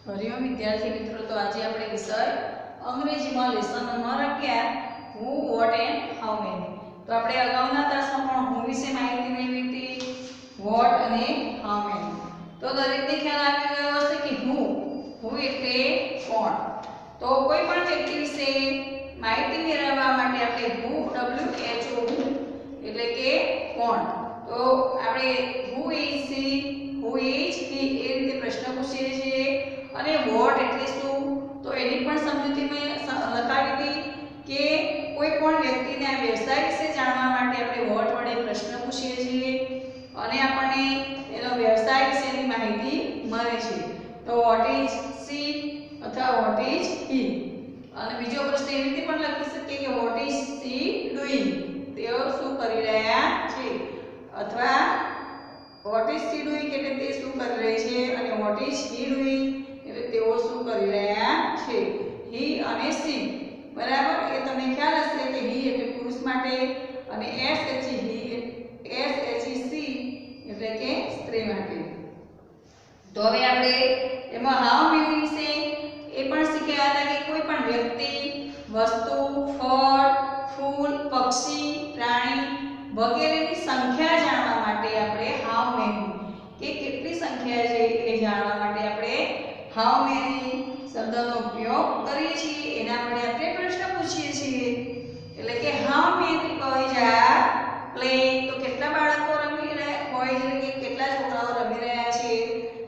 હરિઓમ વિદ્યાર્થી મિત્રો, તો આજે આપણે વિષય અંગ્રેજીમાં lesson number 11 who what and how many. તો આપણે અગાઉના તાસમાં પણ હું વિશે માહિતી મેળવી હતી, વોટ અને હાઉ મેની. તો દરેકને ખ્યાલ આવી ગયો હશે કે હું એટલે કોણ. તો કોઈ પણ વ્યક્તિ વિશે માહિતી મેળવવા માટે આપણે WHO એટલે કે કોણ. તો આપણે who is he, who is he એ રીતે પ્રશ્ન પૂછીએ છીએ. અને વોટ એટલે શું, તો એની પણ સમજૂતી મેં લખાવી હતી કે કોઈ પણ વ્યક્તિને આ વ્યવસાય વિશે જાણવા માટે આપણે વોટ વડે પ્રશ્ન પૂછીએ છીએ અને આપણને એનો વ્યવસાય વિશેની માહિતી મળે છે. તો વોટ ઇઝ સી અથવા વોટ ઇઝ હી. અને બીજો પ્રશ્ન એવી રીતે પણ લખી શકીએ કે વોટ ઇઝ સી ડુઈંગ, તેઓ શું કરી રહ્યા છે. અથવા વોટ ઇઝ સી ડુઈંગ એટલે તે શું કરી રહી છે, અને વોટ ઇઝ હી ડુઈંગ એટલે તેઓ શું કરી રહ્યા છે. હી અને સી, બરાબર. એ તમને ખ્યાલ હશે કે હી એટલે પુરુષ માટે અને એસ એચ ઈ સી એટલે કે સ્ત્રી માટે. તો હવે આપણે એમાં હાઉ મેની વિશે એ પણ શીખ્યા હતા કે કોઈ પણ વ્યક્તિ, વસ્તુ, ફળ, ફૂલ, પક્ષી, પ્રાણી વગેરેની સંખ્યા જાણવા માટે આપણે હાઉ મેની કે કેટલી સંખ્યા છે એ જાણવા માટે આપણે હાઉ મેની શબ્દનો ઉપયોગ કરીએ છીએ. એના માટે આપણે પ્રશ્ન પૂછીએ છીએ. એટલે કે how many boys are playing, તો કેટલા બાળકો રમી રહ્યા હોય, એટલે કે કેટલા છોકરાઓ રમી રહ્યા છે.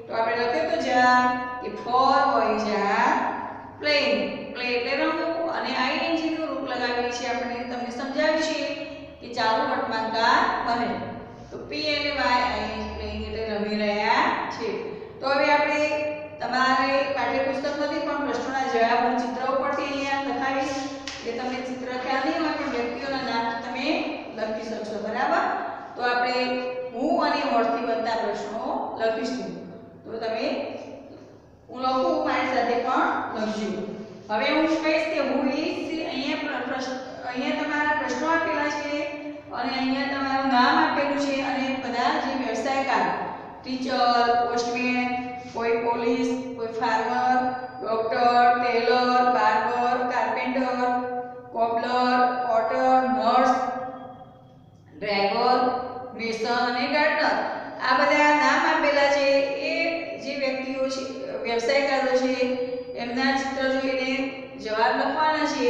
તો આપણે લખ્યું તો જા કે 4 બોયઝ આર પ્લેઇંગ. પ્લે એટલે રમવું અને આઈએનજી નું રૂપ લગાવીએ છીએ. આપણે તમને સમજાવ્યું છે કે ચાલુ વર્તમાનકાળ બને. તો પી એટલે વાય આઈએનજી પ્લેઇંગ એટલે રમી રહ્યા છે. તો હવે આપણે તમારે પાઠ્યપુસ્તકમાંથી પણ પ્રશ્નોના જવાબ હું ચિત્ર ઉપરથી અહીંયા લખાવીશ. કે તમને ચિત્ર ખ્યાલ નહીં હોય પણ વ્યક્તિઓના નામ તમે લખી શકશો, બરાબર. તો આપણે હું અને વોટથી બનતા પ્રશ્નો લખીશું. તો તમે હું લખું, મારી સાથે પણ લખજો. હવે હું કહીશ કે હુ ઇઝ, અહીંયા તમારા પ્રશ્નો આપેલા છે અને અહીંયા તમારું નામ આપેલું છે અને બધા જે વ્યવસાયકાર, ટીચર, પોસ્ટમેન, કોઈ પોલીસ, કોઈ farmer, doctor, tailor, barber, carpenter, cobbler, potter, nurse, driver, mason અને ગાર્ડનર, આ બધા નામ આપેલા છે. એ જે વ્યક્તિઓ છે, વ્યવસાયકારો છે, એમના ચિત્ર જોઈને જવાબ લખવાના છે.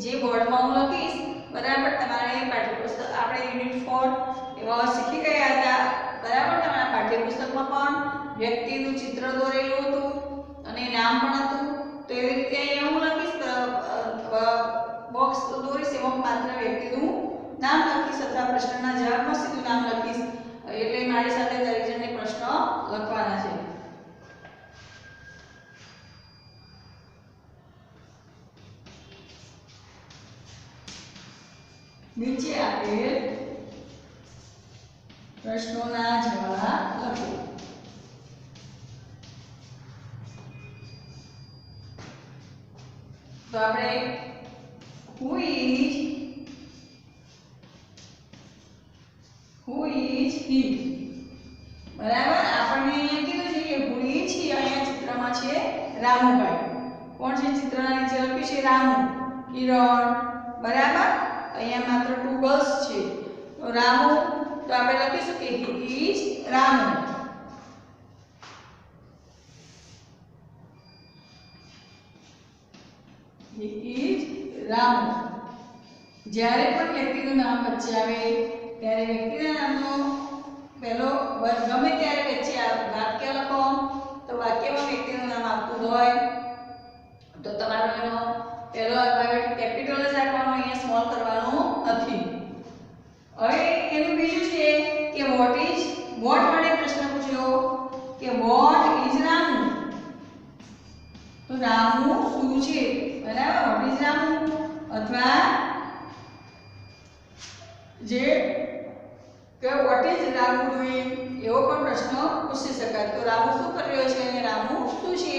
જે બોર્ડમાં હું લખીશ, બરાબર. તમારે પાઠ્યપુસ્તક આપણે યુનિટ 4 એમાં શીખી ગયા હતા, બરાબર. તમારા પાઠ્યપુસ્તકમાં પણ વ્યક્તિનું ચિત્ર દોરેલું હતું અને નામ પણ હતું. તો એવી રીતે અહીંયા હું લખીશ, બોક્સ દોરીશ, એમાં માત્ર વ્યક્તિનું નામ લખીશ અથવા પ્રશ્નના જવાબમાં સીધું નામ લખીશ. એટલે મારી સાથે દરેક જણને પ્રશ્ન લખવાના છે. નીચે આપેલ પ્રશ્નોના જવાબ લખો. તો આપણે હુ ઇઝ હી, બરાબર. આપણને અહીંયા કીધું છે કે હુ ઇઝ હી. અહીંયા ચિત્રમાં છે રામુભાઈ. કોણ છે ચિત્રના નીચે લખ્યું છે? રામુ, કિરણ, બરાબર. અહીંયા માત્ર 2 ગર્લ્સ છે. તો રામુ, તો આપણે લખીશું કે he is Ramu. He is Ramu. જ્યારે પણ વ્યક્તિનું નામ વચ્ચે આવે ત્યારે વ્યક્તિના નામનો પહેલો ગમે ત્યારે વચ્ચે વાક્ય લખો. તો વાક્યમાં વ્યક્તિનું નામ આવતું હોય તો તમારો એનો પહેલો આલ્ફાબેટ કેપિટલ જ રાખવાનો, અહીંયા સ્મોલ કરવાનો નથી. હવે એનું બીજું છે કે વોટ વડે પ્રશ્ન પૂછ્યો કે વોટ ઇઝ રામુ. તો રામુ શું છે, બરાબર. What is Ramu. અથવા જે કે વોટ ઇઝ રામુ ડુઈંગ, એવો પણ પ્રશ્ન પૂછી શકાય. તો રામુ શું કરી રહ્યો છે અને રામુ શું છે?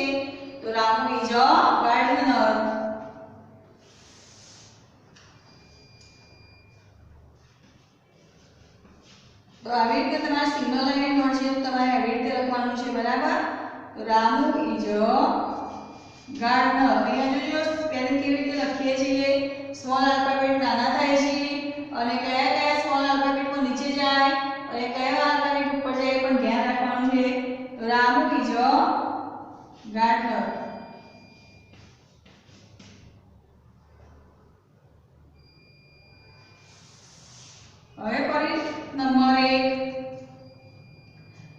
તો રામુ ઇઝ અ ગાર્ડનર. તો આવી રીતે તમારે સિગ્નલ લાઈન મળશે, તમારે આવી રીતે લખવાનું છે, બરાબર. તો રામુ ઇઝ અ ગાર્ડનર અહીંયા જોજો સ્પેલિંગ કેવી રીતે લખીએ છીએ સ્મોલ આલ્ફાબેટ નાના થાય છે અને કયા કયા સ્મોલ આલ્ફાબેટમાં નીચે જાય અને કયા આલ્ફાબેટ ઉપર જાય પણ ધ્યાન રાખવાનું છે તો રામુ ઇઝ અ ગાર્ડનર હવે ફરી નંબર 1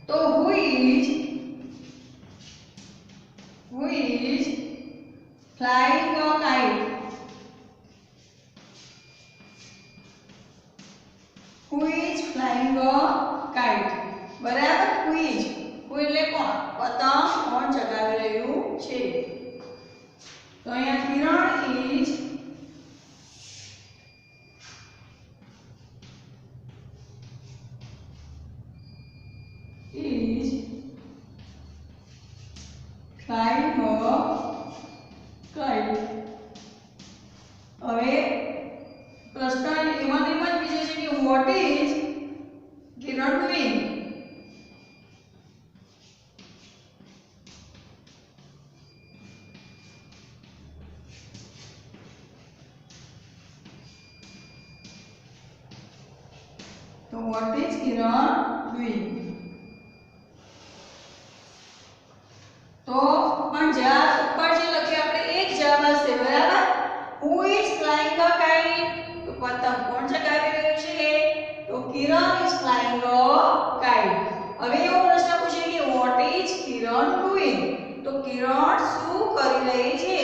તો who is flying a kite who is flying a kite બરાબર who એટલે કોણ પતંગ કોણ ચગાવી રહ્યું છે તો અહીંયા કિરણ is flying a kite હવે પ્રશ્ન એમાં જ પૂછે છે કે what is કિરણ doing તો what is કિરણ doing તો પણ જવાબ ઉપર જે લખ્યું આપણે એક જવાબ આવશે બરાબર who is flying a kite તો પતંગ કોણ ચગાવી રહ્યું છે તો કિરણ is flying a kite હવે એવો પ્રશ્ન પૂછે કે what is કિરણ doing તો કિરણ શું કરી રહી છે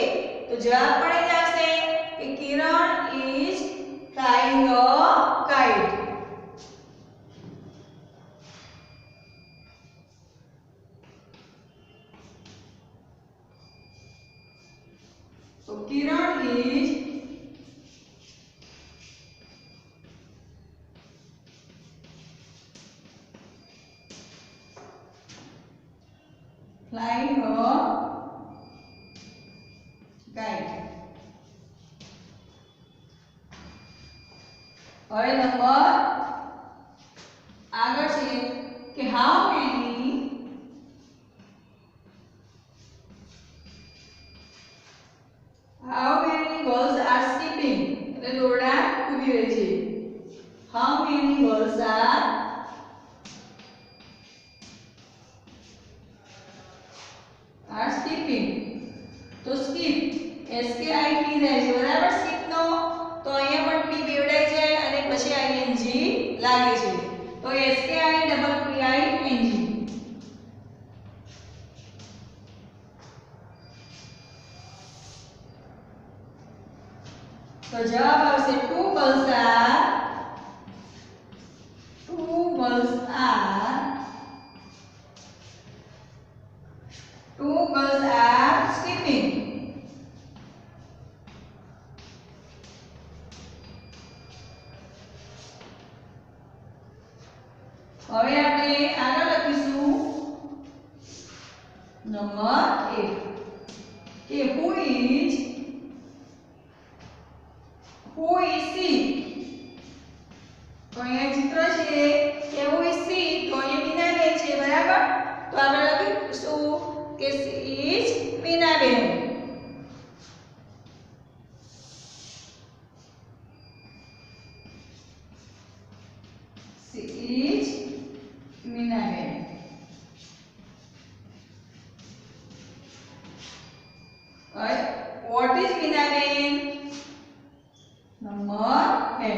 તો જવાબ પડી જશે કે કિરણ is flying a kite So Kiran is flying a kite. હવે નંબર આગળ છે કે how many birds are skipping એટલે દોરડા કૂદી રહી છે how many birds are skipping તો skip s k i p જાય છે બરાબર skip નો તો અહીંયા પણ p બેવડાઈ જાય અને પછી ing લાગે છે તો s k i p i n g तो जवाब આવશે two birds are skipping હવે આપણે આગળ લખીશું નંબર 1 કે who is she તો અહીંયા ચિત્ર છે કે who is she તો અહીંયા મીનાબેન છે બરાબર તો આપણે લખીશું કે she is Minaben she is Minaben what is Minaben number 2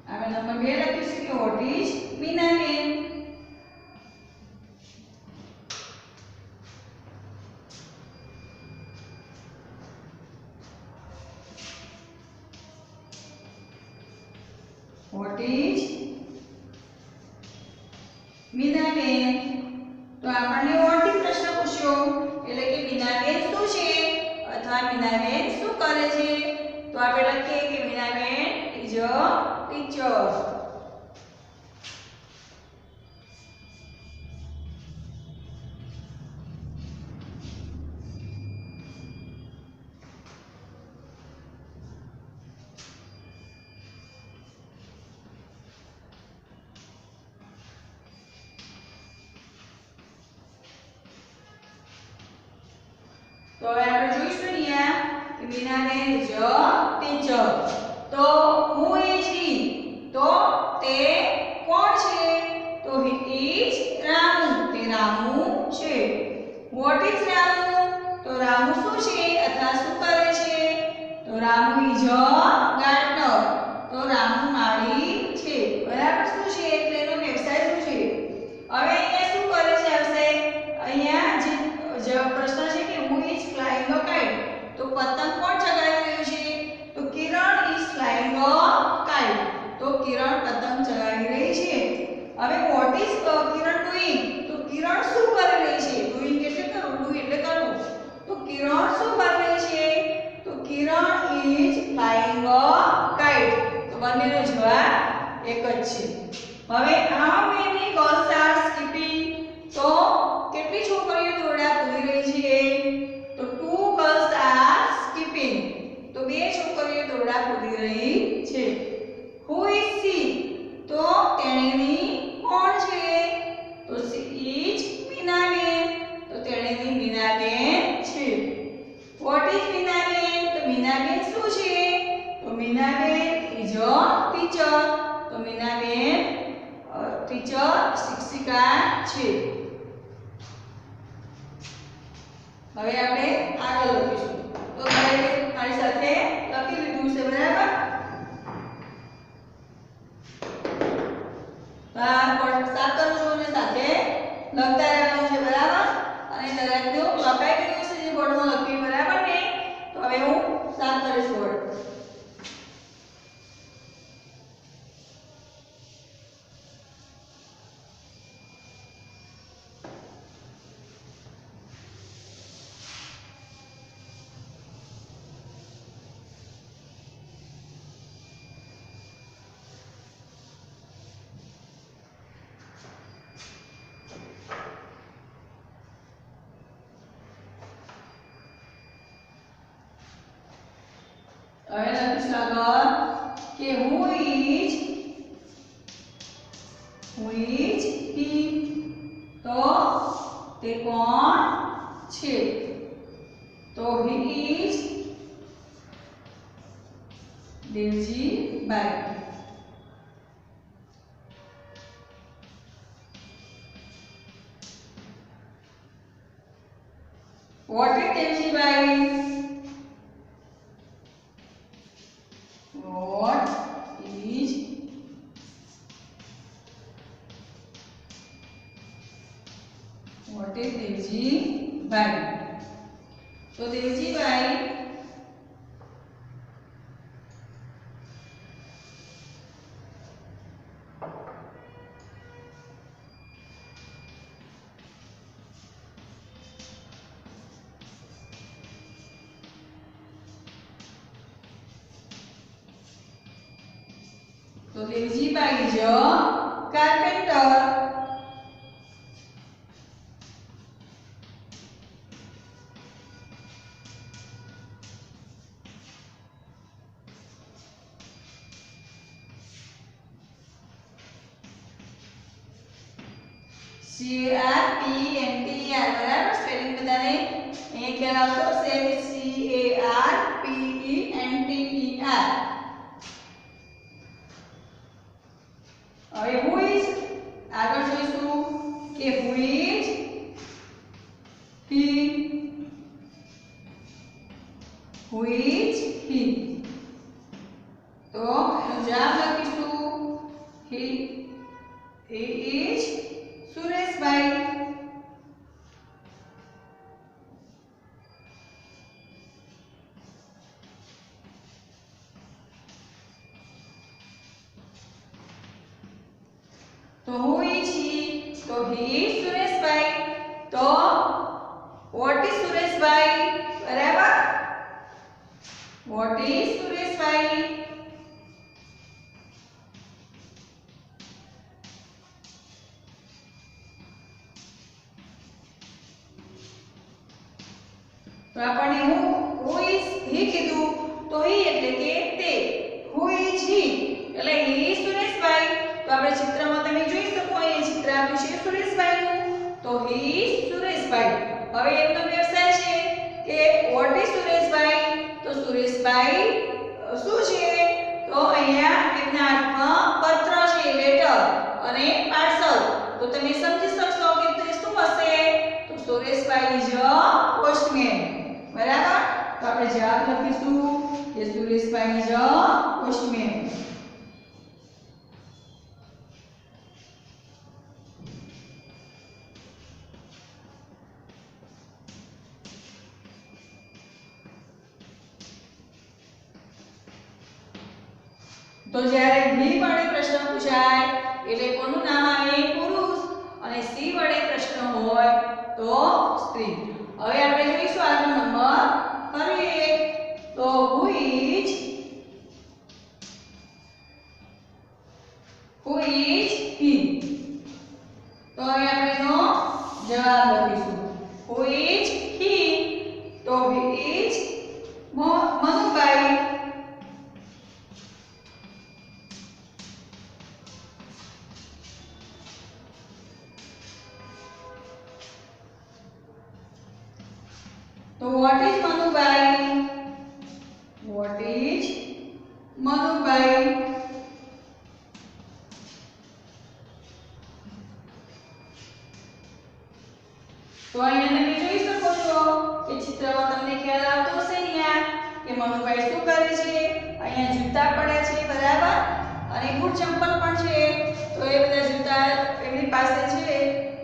આપણે નંબર 2 લખીશું કે what is Minaben what is Minaben તો આપણને what is પ્રશ્ન પૂછ્યો એટલે કે મીનાબેન શું છે અથવા મીનાબેન શું કરે છે તો આપણે લખીએ કે મીનાબેન ઇઝ અ ટીચર તો હવે આપણે જોઈશું અહીંયા કે મીનાબેન ઇઝ અ ટીચર. તો હુ ઇઝ હી? તો તે કોણ છે? તો હી ઇઝ રામુ. તે રામુ છે. What is Ramu? તો રામુ શું છે અથવા શું કરે છે? તો રામુ ઇઝ અ ગાર્ડનર. તો રામુ માળી છે. બરાબર. શું છે એટલે એનો વ્યવસાય શું છે? હવે અહીંયા શું કરે છે વ્યવસાય? અહીંયા જે પ્રશ્ન છે કે who is flying a kite. તો પતંગ કોણ ચગાવી રહ્યું છે? તો Kiran is flying a kite. તો કિરણ પતંગ ચગાવી રહી છે. હવે વોટ ઇઝ કિરણ ડુઈંગ? તો કિરણ શું કરી રહી છે? ડુઈંગ એટલે કરવું, ડુ એટલે કરવું. તો કિરણ શું કરી રહી છે? તો Kiran is flying a kite. તો બંનેનો જવાબ એક જ છે. હવે how many girls are skipping? તો કેટલી છોકરીઓ દોરડા કૂદી રહી છે? તો 2 girls are skipping. તો 2 છોકરીઓ દોરડા કૂદી રહી છે. Who is she? તો તેણીની કોણ છે? તો she is મીનાબેન. તો તેણીની મીનાબેન છે. What is Minaben? તો મીનાબેન શું છે? તો મીનાબેન is a teacher. તો મીનાબેન ટીચર શિક્ષિકા છે. હવે આપણે આગળ લખીશું. તો દરેકે મારી સાથે લખી લીધું છે. બરાબર. સાતર જોને સાથે લખતા રહેવાનું છે. બરાબર. અને દરેકનું લખાઈ ગયું છે જે બોર્ડમાં લખ્યું. બરાબર ને? તો હવે હું સાત કરીશ બોર્ડ. હવે લખીશું આગળ કે હુ ઇઝ હી? તો તે કોણ છે? તો he is Devjibhai. What is Devjibhai? What is Devjibhai? તો Devjibhai is a carpenter. CARPENTER. બરાબર. સ્પેલિંગ બધાને અહીંયા ખ્યાલ આવતો હશે. CARPENTER. હવે હુ ઇઝ આગળ જોઈશું કે who is he? Who is he? તો એનો જવાબ લખીશું હી ઇઝ સુરેશભાઈ. તો who is he? તો he is સુરેશભાઈ. તો what is સુરેશભાઈ? બરાબર. what is Sureshbhai? તો આપણને who is he કીધું. તો he એટલે કે તે. who is he? એટલે he is સુરેશભાઈ. તો આપણે ચિત્રમાં તમે જોઈ શકો અહીંયા ચિત્ર આપ્યું છે સુરેશભાઈનું. તો he is સુરેશભાઈ. હવે એમનો વ્યવસાય છે કે સુરેશભાઈ શું છે તો અહીંયા એમના હાથમાં પત્ર છે લેટર અને પાર્સલ તો તમે સમજી શકશો કે તે શું હશે તો સુરેશભાઈ ઇઝ અ પોસ્ટમેન બરાબર તો આપણે જવાબ લખીશું કે સુરેશભાઈ ઇઝ અ પોસ્ટમેન તો જ્યારે બી વડે પ્રશ્ન પૂછાય એટલે કોનું નામ આવે પુરુષ અને સી વડે પ્રશ્ન હોય તો સ્ત્રી હવે આપણે જોઈશું આગળ નંબર કરીએ તો who is he તો હવે આપણે એનો જવાબ લખીશું who is he તો he is મનુભાઈ तो what is Manubai? What is Manubai? तो અહીંયા તમે જોઈ શકો છો કે ચિત્રમાં તમને ખ્યાલ આવતો હશે ને કે મનુભાઈ શું કરે છે અહીંયા જૂતા પડ્યા છે બરાબર અને બૂટ ચંપલ પણ છે તો એ બધા જૂતા એમની પાસે છે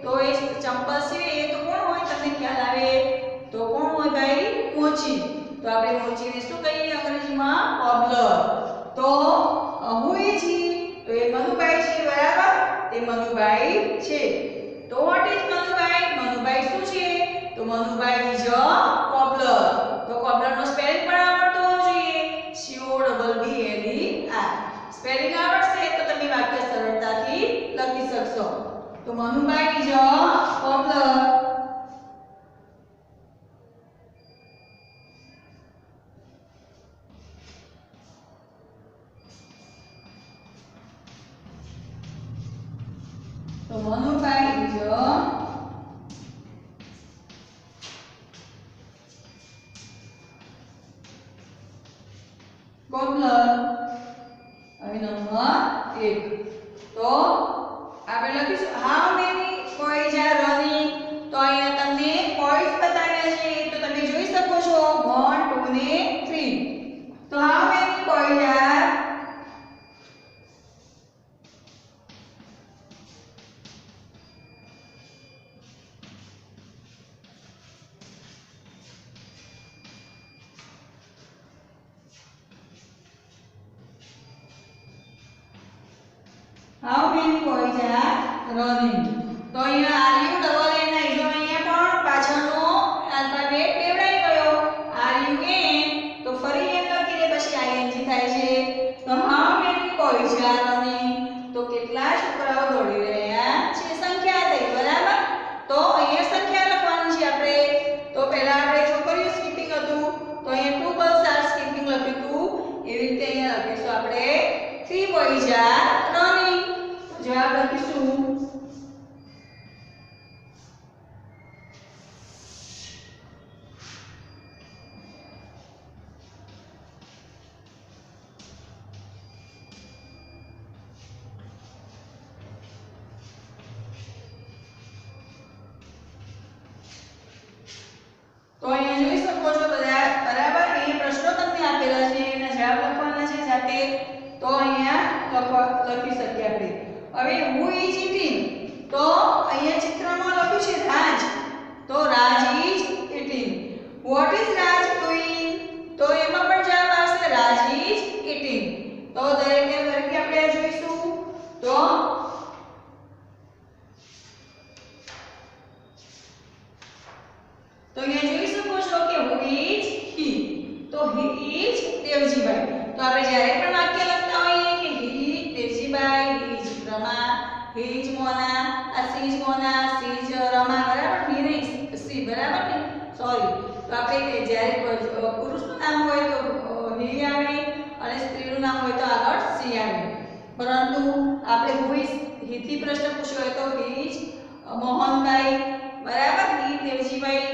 તો એ ચંપલ છે એ તો કોણ હોય તમને ખ્યાલ આવે તો કોણ હોય ભાઈ મોચી તો આપણે મોચીને શું કહીએ અંગ્રેજીમાં કોબલર તો who is he તો એ મનુભાઈ છે બરાબર તે મનુભાઈ છે તો what is મનુભાઈ મનુભાઈ શું છે તો મનુભાઈ ઇઝ અ કોબલર તો કોબલર નો સ્પેલિંગ પણ આવડતો હોવો જોઈએ COBBLER સ્પેલિંગ આવડશે તો તમે વાક્ય સરળતાથી લખી શકશો તો મનુભાઈ ઇઝ અ કોબલર તો મનુભાઈ ઇઝ અ કોબલર હવે નંબર 1 તો આપણે લખીશું how many boys R running તો અહીંયા તમને બોયઝ બતાવ્યા છે તો તમે જોઈ શકો છો 1 2 ને 3 તો how many boys are How many boys are running? તો અહીંયા R U double N I જો અહીંયા પણ પાછળનો આલ્ફાબેટ બેવડાઈ ગયો આર યુ એન તો ફરી એન લખીને પછી આઈએનજી થાય છે તો how many boys are running તો કેટલા છોકરાઓ દોડી રહ્યા છે સંખ્યા થઈ બરાબર તો અહીંયા સંખ્યા લખવાની છે આપણે તો પહેલા આપણે છોકરીઓ સ્કીપિંગ હતું તો અહીંયા ટુ ગર્લ્સ આર સ્કીપિંગ લખ્યું હતું એવી રીતે અહીંયા લખીશું આપણે 3 boys are running જવાબ લખીશું તો અહીંયા જોઈ શકો છો બધા બરાબર અહીંયા પ્રશ્નો તમને આપેલા છે એના જવાબ લખવાના છે સાથે તો અહીંયા લખી શકીએ આપણે હવે who is eating તો અહીંયા ચિત્રમાં લખ્યું છે રાજ તો રાજ is eating what is Raj doing તો એમાં પણ જવાબ આવશે રાજ is eating તો દરેકે આપણે જોઈશું તો અહીંયા જોઈ શકો છો કે who is he તો he is દેવજીભાઈ તો આપણે જ્યારે પણ વાક્ય લખતા હોઈએ કે he Devjibhai he is Rama he is મોના આ she is Mona she is Rama બરાબર he નહીં she બરાબર ને સોરી તો આપણે જ્યારે પુરુષનું નામ હોય તો he આવે અને સ્ત્રીનું નામ હોય તો આગળ she આવે પરંતુ આપણે who is he થી પ્રશ્ન પૂછ્યો હોય તો he is મોહનભાઈ બરાબર he દેવજીભાઈ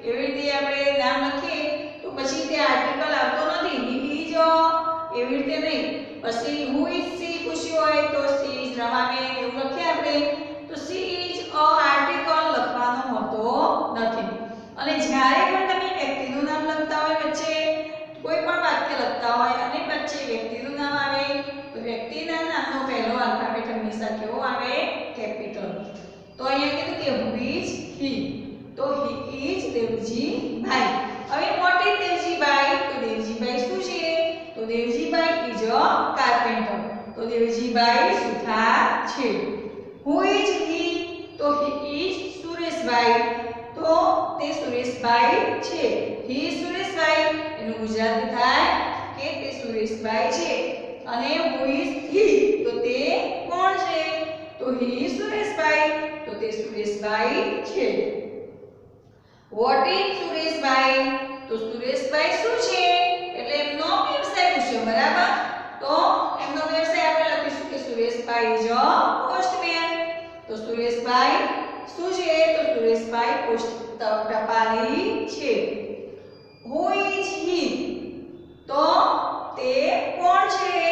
એવી રીતે આપણે નામ લખીએ તો પછી તે આર્ટિકલ આવતો નથી he લખતા હોય અને વચ્ચે વ્યક્તિનું નામ આવે તો વ્યક્તિના નામનો પહેલો આલ્ફાબેટ હંમેશા કેવો આવે? કેપિટલ. તો અહીંયા કીધું કે હુ ઇઝ હી, તો હી ઇઝ દેવજીભાઈ. હવે વોટ ઇઝ દેવજીભાઈ? તો દેવજીભાઈ શું છે? તો દેવજીભાઈ ઇઝ અ કાર્પેન્ટર. તો દેવજીભાઈ સુથાર છે. Who is he? તો હી ઇઝ સુરેશભાઈ. તો તે સુરેશભાઈ છે. હી ઇઝ સુરેશભાઈ એનું ગુજરાતી થાય કે તે સુરેશભાઈ છે. અને હુ ઇઝ હી? તો તે કોણ છે? તો હી ઇઝ સુરેશભાઈ. તો તે સુરેશભાઈ છે. What is Sureshbhai? તો સુરેશભાઈ શું છે? એટલે એમનો વ્યવસાય પૂછ્યો, બરાબર? તો એમનો વ્યવસાય આપણે લખીશું કે સુરેશભાઈ ઇઝ અ પોસ્ટમેન. તો સુરેશભાઈ શું છે? તો સુરેશભાઈ ટપાલી છે. Who is he? તો તે કોણ છે?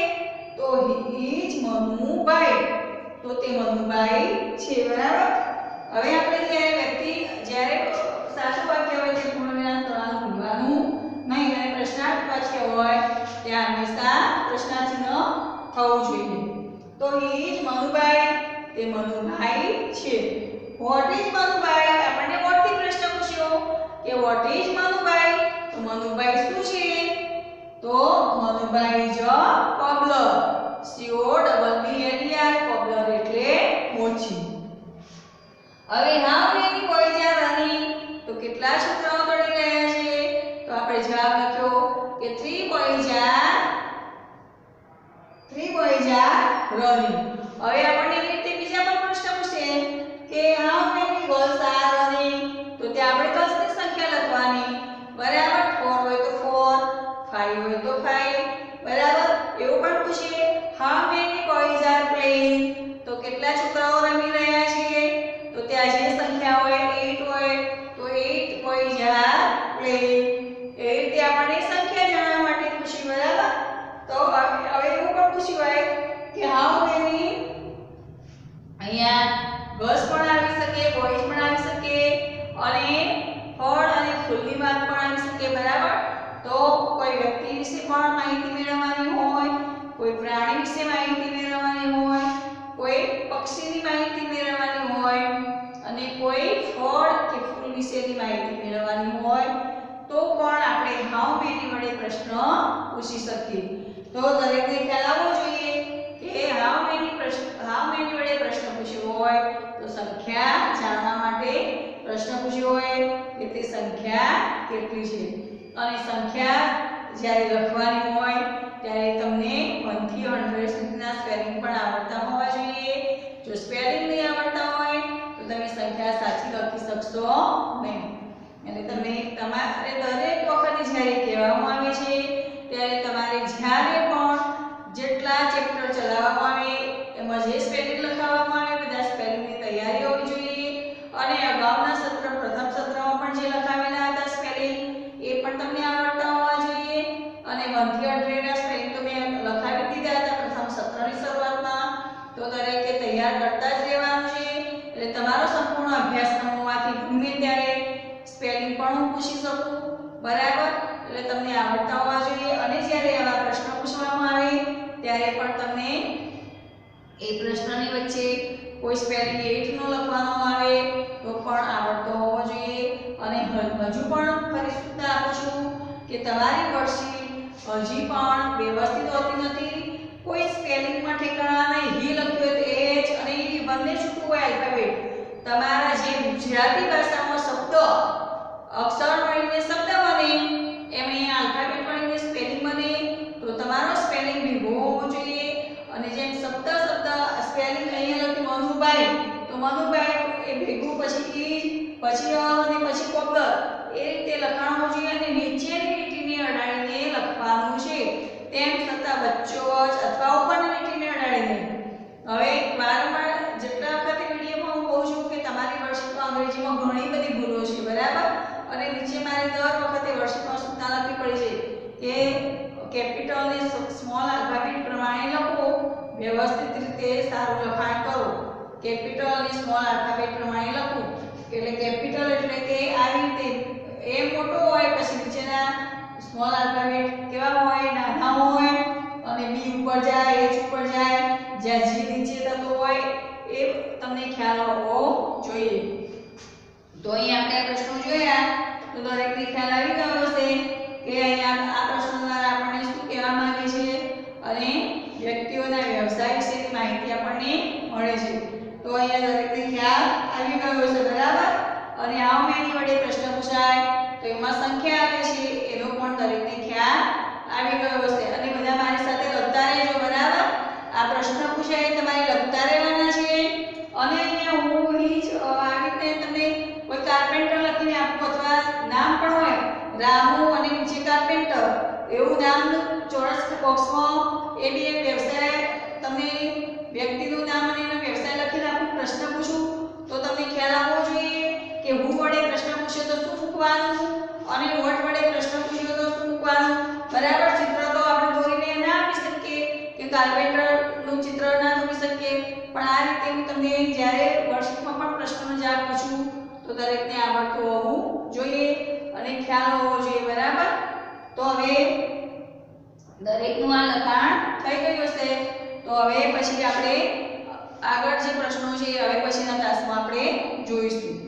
તો હી ઇઝ મનુભાઈ. તો તે મનુભાઈ છે, બરાબર? હવે આપણે જ્યારે સાચું વાક્ય હોય તે પૂર્ણવિરામ કરવાનું ભૂલવાનું નહીં અને પ્રશ્નાર્થ વાક્ય હોય ત્યાં હંમેશા પ્રશ્નાર્થ ચિહ્ન થવું જોઈએ. તો હી ઇઝ મનુભાઈ, તે મનુભાઈ છે. What is Manubhai? આપણને વોટ થી પ્રશ્ન પૂછ્યો કે વોટ ઇઝ મનુભાઈ? તો મનુભાઈ શું છે? તો Manubhai is a cobbler. COBBLER, cobbler એટલે મોચી. હવે how many boys R running? તો કેટલા છોકરાઓ દોડી રહ્યા છે? તો આપણે જવાબ લખ્યો કે 3 boys are running. હવે આપણને એવી રીતે બીજા પણ પ્રશ્ન પૂછે કે how many girls R running? તો ત્યાં આપણે ગર્લ્સની સંખ્યા લખવાની, બરાબર? 4 હોય તો 4, 5 હોય તો 5, બરાબર? એવું પણ પૂછે how many boys are playing? તો કેટલા છોકરાઓ રમી રહ્યા છે? તો ત્યાં જે સંખ્યા હોય 8 હોય તો 8 boys are playing. એ રીતે આપણને સંખ્યા જાણવા માટે પૂછ્યું, બરાબર? તો હવે એવું પણ પૂછ્યું હોય કે હાઉ મેની, અહીંયા ગર્લ્સ પણ આવી શકે, બોયઝ પણ આવી શકે અને ફળ અને ફૂલની વાત પણ આવી શકે, બરાબર? તો કોઈ વ્યક્તિ વિશે પણ માહિતી મેળવવાની હોય, કોઈ પ્રાણી વિશે માહિતી મેળવવાની હોય, કોઈ પક્ષીની માહિતી મેળવવાની હોય અને કોઈ ફળ કે ફૂલ વિશેની માહિતી મેળવવાની હોય તો પણ આપણે હાઉ મેની વડે પ્રશ્ન પૂછી શકીએ. તો દરેકને ખ્યાલ આવવો જોઈએ કે હાઉ મેની વડે પ્રશ્ન પૂછ્યો હોય તો સંખ્યા જાણવા માટે પ્રશ્ન પૂછ્યો હોય કે તે સંખ્યા કેટલી છે. અને સંખ્યા જ્યારે લખવાની હોય ત્યારે તમને 1 થી 100 સુધીના સ્પેલિંગ પણ આવડતા હોવા જોઈએ. જો સ્પેલિંગ નહીં આવડતા હોય તો તમે સંખ્યા સાચી લખી શકશો નહીં. એટલે તમે તમારે દરેક વખતે જ્યારે કહેવામાં આવે છે ત્યારે તમારે જ્યારે પણ જેટલા ચેપ્ટર ચલાવવામાં આવે એમાં જે સ્પેલિંગ લખાવવામાં આવે બધા સ્પેલિંગની તૈયારી હોવી જોઈએ. અને અગાઉના સત્ર પ્રથમ સત્રમાં પણ જે લખાવેલા હતા સ્પેલિંગ એ પણ તમને આવડતા હોવા જોઈએ. અને 1 થી 100 ના સ્પેલિંગ તો મેં લખાવી દીધા હતા પ્રથમ સત્રની શરૂઆતમાં. તો દરેકે તૈયાર કરતા જ રહેવાનું છે. એટલે તમારો સંપૂર્ણ અભ્યાસક્રમમાંથી ગમે ત્યારે સ્પેલિંગ પણ હું પૂછી શકું, બરાબર? એટલે તમને આવડતા હોવા જોઈએ. અને જ્યારે આવા પ્રશ્નો પૂછવામાં આવે ત્યારે પણ તમને એ પ્રશ્નની વચ્ચે કોઈ સ્પેલિંગ 8 નો લખવાનો આવે તો પણ આવડતો હોવો જોઈએ. અને હજુ પણ ફરી સૂચના આપું છું કે તમારી વર્કશીટ હજી પણ વ્યવસ્થિત હોતી નથી. કોઈ સ્પેલિંગમાં ઠેકાણા નહીં, હી લખ્યું હોય તો એચ અને ઈ બંને છૂટું હોય આલ્ફાબેટ. તમારા જે ગુજરાતી ભાષામાં શબ્દ અક્ષર મળીને શબ્દ બને એમ અહીંયા આલ્ફાબેટ મળીને સ્પેલિંગ બને તો તમારો સ્પેલિંગ ભેગો હોવો જોઈએ. અને જેમ શબ્દ સ્પેલિંગ અહીંયા લખ્યું મનુભાઈ તો મનુભાઈ એ ભેગું પછી ઈ પછી અને પછી કોબલર એ રીતે લખવાનું જોઈએ. અને નીચેની લીટીને અડાડીને લખવાનું છે. તેમ છતાં વચ્ચો અથવા ઉપરની લીટીને અડાડીને. હવે વારંવાર જેટલા વખતે વિડીયોમાં હું કહું છું કે તમારી વર્કશીટમાં અંગ્રેજીમાં ઘણી બધી ભૂલો છે, બરાબર? અને નીચે મારે દર વખતે વર્કશીટમાં સૂચના લખવી પડી છે કે કેપિટલ અને સ્મોલ આલ્ફાબેટ પ્રમાણે લખો, વ્યવસ્થિત રીતે સારું લખાણ કરો. કેપિટલ અને સ્મોલ આલ્ફાબેટ પ્રમાણે લખો એટલે કેપિટલ એટલે કે આવી રીતે એ મોટો હોય પછી નીચેના સ્મોલ આલ્ફાબેટ કેવા હોય, નાના હોય અને બી ઉપર જાય, એચ ઉપર જાય, જ્યાં જી નીચે થતો હોય એ તમને ખ્યાલ હોવો જોઈએ. તો અહીં આપણે પ્રશ્નો જોયા તો દરેકને ખ્યાલ આવી ગયો હશે કે અહીંયા આ પ્રશ્નો દ્વારા આપણને શું કહેવા માંગે છે અને વ્યક્તિઓના વ્યવસાય વિશેની માહિતી આપણને મળે છે. તો અહીંયા દરેકને ખ્યાલ આવી ગયો હશે, બરાબર. અને હાઉ મેની વડે પ્રશ્ન પૂછાય તો એમાં સંખ્યા આવે છે એનો પણ દરેકને ખ્યાલ આવી ગયો હશે. અને બધા મારી સાથે લખતા રહેજો, બરાબર. આ પ્રશ્ન પૂછાય તમારે લખતા રહેવાના છે. અને અહીંયા હું હી જ આવી રીતે તમને કોઈ કાર્પેન્ટર લખીને આપું અથવા નામ પણ હોય રામુ અને નીચે કાર્પેન્ટર એવું નામ ચોરસ બોક્સમાં એ બી એક વ્યવસાય તમને વ્યક્તિનું નામ અને એનો વ્યવસાય લખીને આપું, પ્રશ્ન પૂછું તો તમને ખ્યાલ આવવો જોઈએ કે હું વડે પ્રશ્ન પૂછ્યો તો શું મૂકવાનું અને વોટ વડે પ્રશ્ન પૂછ્યો તો શું મૂકવાનું, બરાબર. ચિત્ર તો આપણે દોરીને ના આપી શકીએ કે કાર્પેન્ટરનું ચિત્ર ના દોરી શકીએ, પણ આ રીતે હું તમને જ્યારે વર્કશીટમાં પણ પ્રશ્નનો જવાબ પૂછું તો દરેકને આવડતું હોવું જોઈએ અને ખ્યાલ હોવો જોઈએ, બરાબર. તો હવે દરેકનું આ લખાણ થઈ ગયું હશે. તો હવે પછી આપણે આગળ જે પ્રશ્નો છે હવે પછીના ક્લાસમાં આપણે જોઈશું.